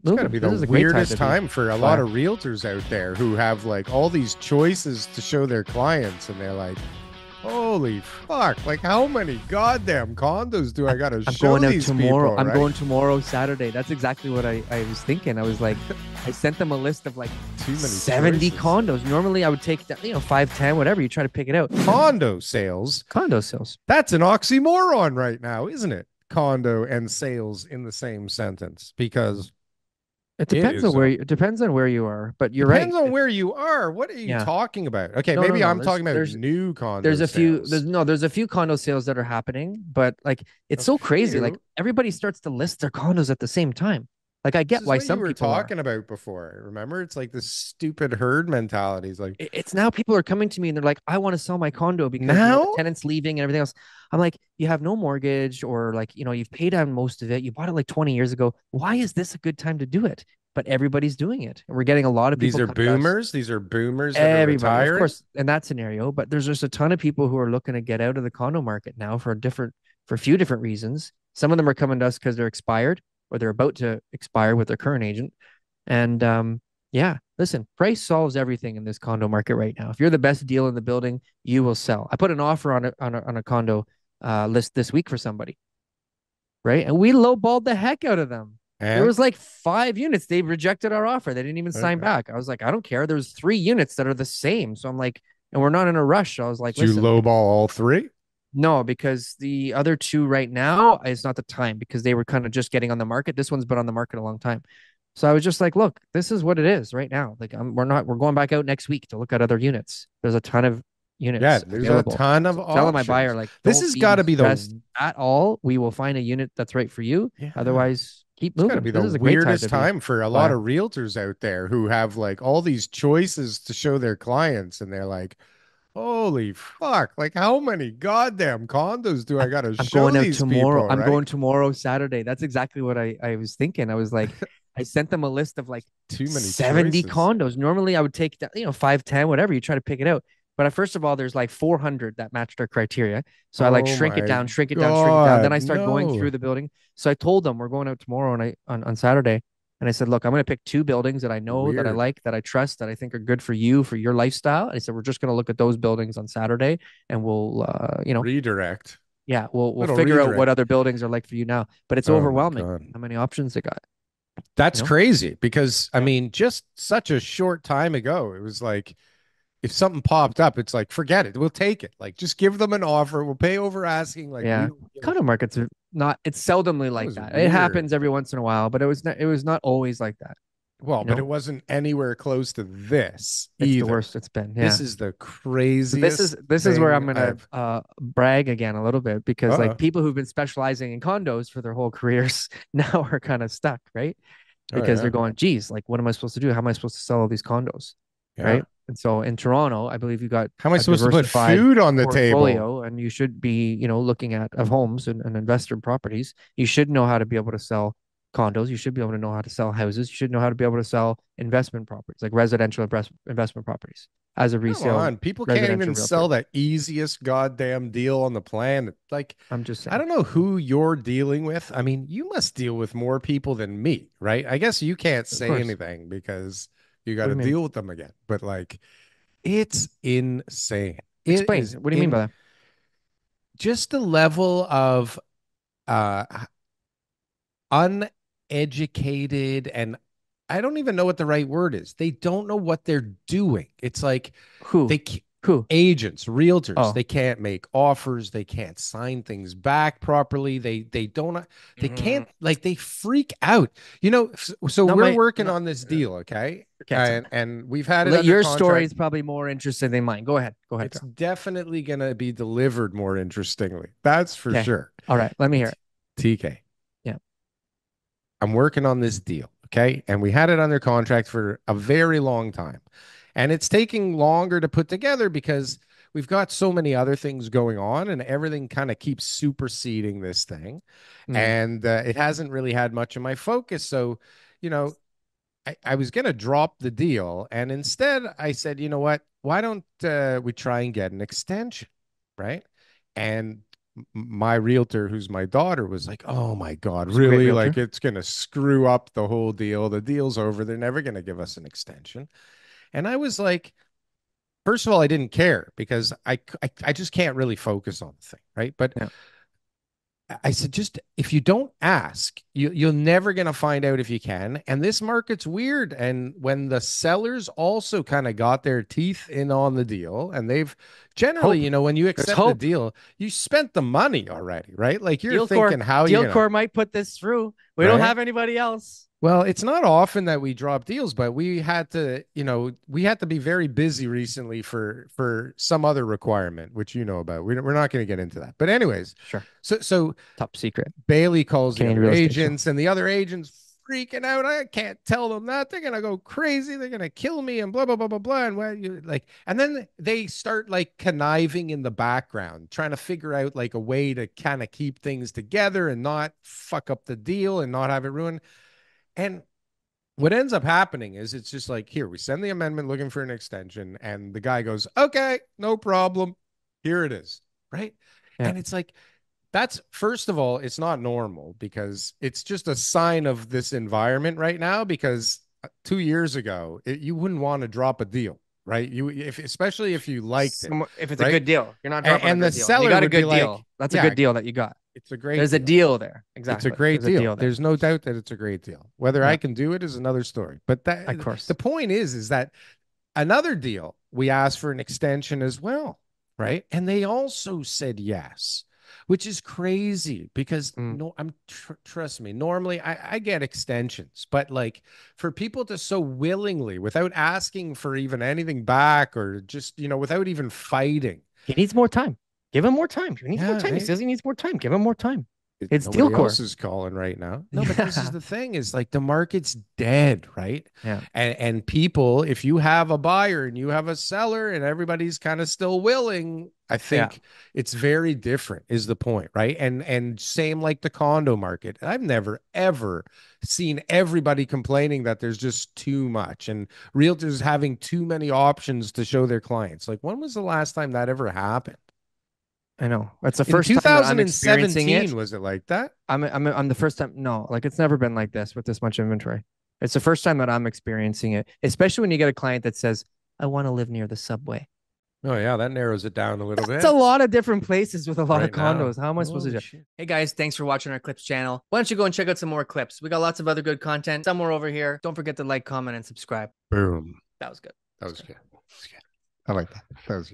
It's got to moving. be This the is a great time weirdest to be time for a lot buyer. of realtors out there who have like all these choices to show their clients, and they're like, holy fuck, like how many goddamn condos do I got to I'm show going out these tomorrow. people, I'm right? going tomorrow, Saturday. That's exactly what I was thinking. I was like, I sent them a list of like Too many 70 choices. condos. Normally I would take, 5, 10, whatever. You try to pick it out. Condo sales, Condo sales. that's an oxymoron right now, isn't it? Condo and sales in the same sentence, because It it depends on is where you, it depends on where you are, but you're depends right. on where you are. What are you Yeah. talking about? Okay, No, no, maybe no. I'm talking about new There's condo a few sales. there's a few condo sales that are happening, but like it's A so crazy. Like few. everybody starts to list their condos at the same time. Like I This get is why what you some were people are. talking about before. Remember? It's like this stupid herd mentality. It's like, It's now people are coming to me and they're like, I want to sell my condo because the now? tenant's leaving and everything else. I'm like, you have no mortgage or like, you've paid down most of it. You bought it like 20 years ago. Why is this a good time to do it? But everybody's doing it. And we're getting a lot of These people are come to us. boomers. These are boomers that are Everybody, of retiring. course, in that scenario, but there's just a ton of people who are looking to get out of the condo market now for a few different reasons. Some of them are coming to us because they're expired or they're about to expire with their current agent. And yeah, listen, price solves everything in this condo market right now. If you're the best deal in the building, you will sell. I put an offer on a condo list this week for somebody, right? And we lowballed the heck out of them. There And was like 5 units. They rejected our offer. They didn't even sign okay. back. I was like, I don't care. There's 3 units that are the same. So I'm like, and we're not in a rush. So I was like, Did you listen, lowball all three? no, because the other two right now is not the time because they were kind of just getting on the market. This one's been on the market a long time. So I was just like, look, this is what it is right now. Like we're going back out next week to look at other units. There's a ton of Yeah, units there's a available. ton of So telling my buyer, options. like, This don't has got be to be the stressed at all. We will find a unit that's right for you. yeah. Otherwise, keep It's got to moving. be This the is a great time weirdest to be time for a lot buyer. of realtors out there who have like all these choices to show their clients, and they're like, holy fuck, like how many goddamn condos do I got to I'm show going out these tomorrow. people, I'm right? going tomorrow, Saturday. That's exactly what I was thinking. I was like, I sent them a list of like Too many 70 choices. condos. Normally I would take, 5, 10, whatever. You try to pick it out. But first of all, there's like 400 that matched our criteria. So I like Oh shrink it my down, shrink it down, shrink it down. Then God, I start going no. through the building. So I told them we're going out tomorrow and on Saturday. And I said, look, I'm going to pick 2 buildings that I know, that I Weird. like, that I trust, that I think are good for you, for your lifestyle. And I said, we're just going to look at those buildings on Saturday and we'll, Redirect. yeah, we'll Little figure out what redirect. other buildings are like for you now. But it's Oh my overwhelming God. how many options they got, you That's know? crazy because I Yeah. mean, just such a short time ago, it was like if something popped up, it's like, forget it. We'll take it. Like, just give them an offer. We'll pay over asking. Like, we Yeah. don't give a Condo shit. markets are not, it's seldomly That like was that. It weird. happens every once in a while, but it was not always like that, Well, you but know? it wasn't anywhere close to this It's the either. worst it's been. This Yeah. is the So this is craziest this is where thing I'm gonna I've. brag again a little bit because like Uh-oh. people who've been specializing in condos for their whole careers now are kind of stuck, right? Oh, Because they're yeah. going, geez, like what am I supposed to do? How am I supposed to sell all these condos? Yeah. Right. And so in Toronto, I believe you got How am I a supposed to put diversified food on the table? portfolio and you should be, looking at of homes and investor properties. You should know how to be able to sell condos. You should be able to know how to sell houses. You should know how to be able to sell investment properties, like residential investment properties as a Come resale on. People can't residential even sell realtor. the easiest goddamn deal on the planet. Like, I'm just I saying. don't know who you're dealing with. I mean, you must deal with more people than me, right? I guess you can't Of say course. anything because you got What do to you mean? deal with them again. But like, it's insane. It Explain. is What do you mean in by that? just the level of uh uneducated, and I don't even know what the right word is. They don't know what they're doing. It's like Who? they Who? agents, realtors, Oh. they can't make offers, they can't sign things back properly. They don't they Mm, can't, like, they freak out. You know, so not we're my working not on this deal, okay? okay, tell me. And we've had it under Your story contract. is probably more interesting than mine. Go ahead. Go ahead, It's girl. definitely going to be delivered more interestingly. That's for Okay. sure. All right. Let me hear it. TK, Yeah. I'm working on this deal. Okay. And we had it under contract for a very long time. And it's taking longer to put together because we've got so many other things going on, and everything kind of keeps superseding this thing. Mm. And it hasn't really had much of my focus. So, you know, I was going to drop the deal. And instead, I said, you know what? Why don't we try and get an extension? Right. And my realtor, who's my daughter, was like, "Oh my God, It's a great really? Like realtor. it's gonna screw up the whole deal. The deal's over. They're never gonna give us an extension." And I was like, first of all, I didn't care because I just can't really focus on the thing, right? But Yeah. I said, just if you don't ask, you're never going to find out if you can. And this market's weird. And when the sellers also kind of got their teeth in on the deal, and they've generally, Hope. when you There's accept the hope. deal, you spent the money already, right? Like you're DealCore. thinking, how are you going to, DealCore might put this through. We don't right? have anybody else. Well, it's not often that we drop deals, but we had to, we had to be very busy recently for some other requirement, which you know about. We're not going to get into that. But anyways, Sure. so Top secret. Bailey calls the Canadian other real estate show. agents, and the other agents freaking out. I can't tell them that. They're gonna go crazy. They're gonna kill me, and blah blah blah blah blah. And what you like, and then they start like conniving in the background, trying to figure out like a way to kind of keep things together and not fuck up the deal and not have it ruined. And what ends up happening is it's just like, here, we send the amendment looking for an extension, and the guy goes, okay, no problem. Here it is. Right. Yeah. And it's like, that's first of all, it's not normal because it's just a sign of this environment right now. Because 2 years ago, you wouldn't want to drop a deal, right? Especially if you liked it, If it's a right? good deal, you're not And, dropping a and the good deal. And you seller got a would be good like, deal. That's a yeah, good deal that you got. it's a great There's a deal. deal there. It's a Exactly. great There's a deal. deal there. There's no doubt that it's a great deal. Whether I Yeah. can do it is another story. But Of that the course. point is that another deal, we asked for an extension as well, right? And they also said yes, which is crazy because Mm. no, trust me. Normally, I get extensions, but like for people to so willingly, without asking for even anything back, or just without even fighting. He needs more time. Give him more time. He needs more Yeah, time. He right. says he needs more time. Give him more time. It's Nobody else DealCore. is calling right now. No, but this is Yeah. the thing, is like the market's dead, right? Yeah. And people, if you have a buyer and you have a seller and everybody's kind of still willing, I Yeah. think it's very different is the point, right? And same like the condo market. I've never ever seen everybody complaining that there's just too much and realtors having too many options to show their clients. Like when was the last time that ever happened? I know. It's the In first time that I'm experiencing 2017, it. was it like that? I'm the first time. No, like it's never been like this with this much inventory. It's the first time that I'm experiencing it, especially when you get a client that says, I want to live near the subway. Oh yeah, that narrows it down a little It's a bit lot of different places with a lot of right now. condos. How am I supposed to Holy do? shit. Hey guys, thanks for watching our clips channel. Why don't you go and check out some more clips? We got lots of other good content somewhere over here. Don't forget to like, comment, and subscribe. Boom. That was good. That was good. That was good. I like that. That was good.